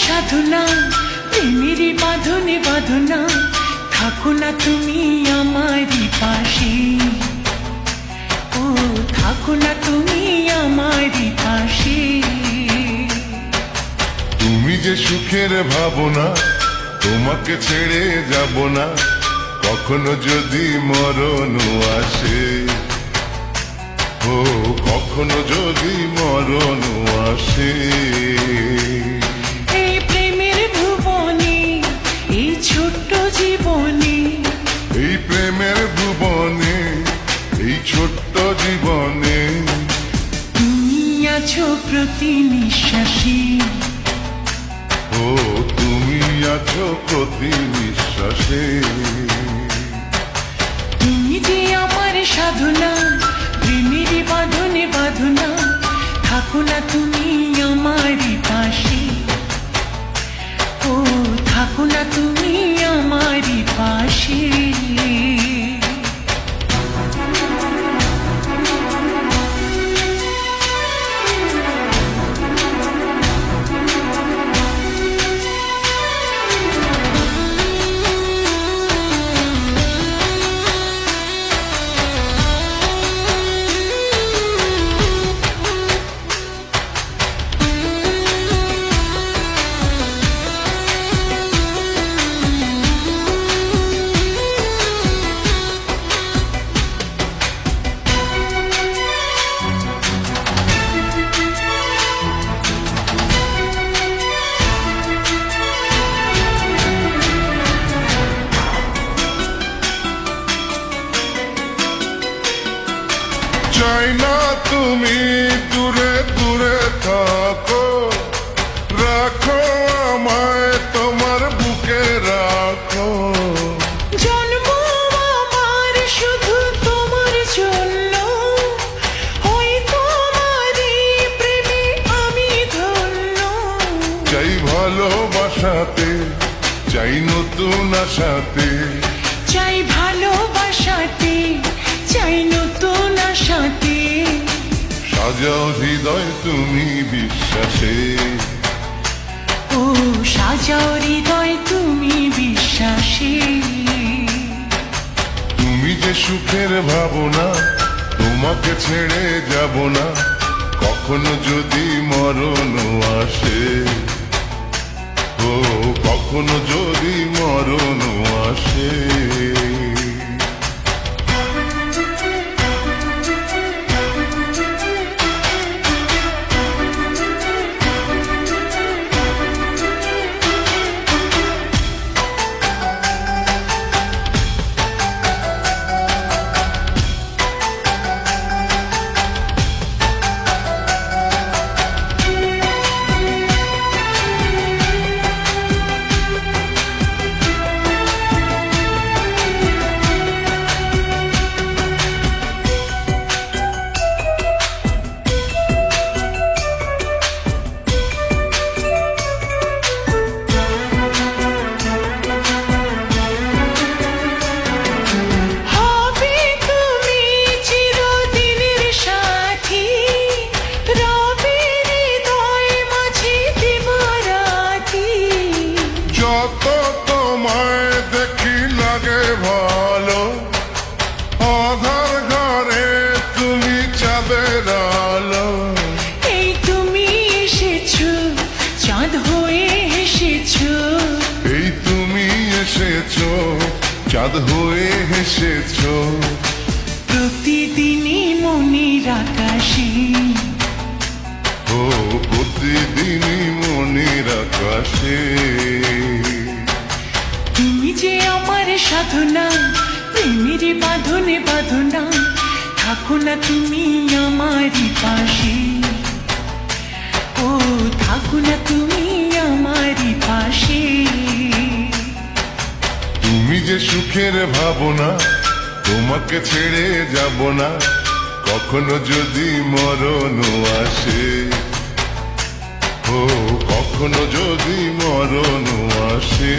সাধনা প্রেমেরই বাঁধনে বাঁধনা, থাকো না তুমি আমারই পাশে, ও থাকো না তুমি আমারই পাশে। তুমি যে সুখের ভাবনা, তোমাকে ছেড়ে যাব না, কখনো যদি মরণ আসে, ও কখনো যদি মরণ আসে। এই প্রেমের ভুবনে, এই ছোট্ট জীবনে, এই প্রেমের ভুবনে, এই ছোট্ট জীবনে, তুমি আছো প্রতি নিঃশ্বাসে, ও তুমি আছো প্রতি নিঃশ্বাসে। তুমি যে আমার সাধনা প্রেমেরই বাঁধনে বাঁধনা, থাকো না তুমি আমারই পাশে, ও থাকো না তুমি আমারই পাশে। চাই না তুমি দূরে দূরে থাকো, রাখো আমায় তোমার বুকে রাখো। জন্ম আমার শুধু তোমার জন্য, ওই তোমারই প্রেমে আমি ধন্য। চাই ভালোবাসাতে, চাই নতুন আশাতে, চাই ভালোবাসাতে, চাই নতুন আশাতে। সাজাও হৃদয় তুমি বিশ্বাসে, ও সাজাও হৃদয় তুমি বিশ্বাসে। তুমি যে সুখের ভাবনা, তোমাকে ছেড়ে যাব না, কখনো যদি মরণ আসে, ও কখনো যদি মরণ আসে। যত তোমায় দেখি লাগে ভালো, আধার ঘরে তুমি চাঁদের আলো। এই তুমি এসেছো চাঁদ হয়ে এসেছো, এই তুমি এসেছো চাঁদ হয়ে এসেছো। প্রতিদিনই মনের আকাশে, ও প্রতিদিনই মনের আকাশে। তুমি যে আমার সাধনা, প্রেমের বাঁধনে বাঁধনা, থাকো না তুমি আমারই পাশে, ও থাকো না তুমি আমারই পাশে। তুমি যে সুখের ভাবনা, তোমাকে ছেড়ে যাব না, কখনো যদি মরণ আসে, ও কখনো যদি মরণ আসে।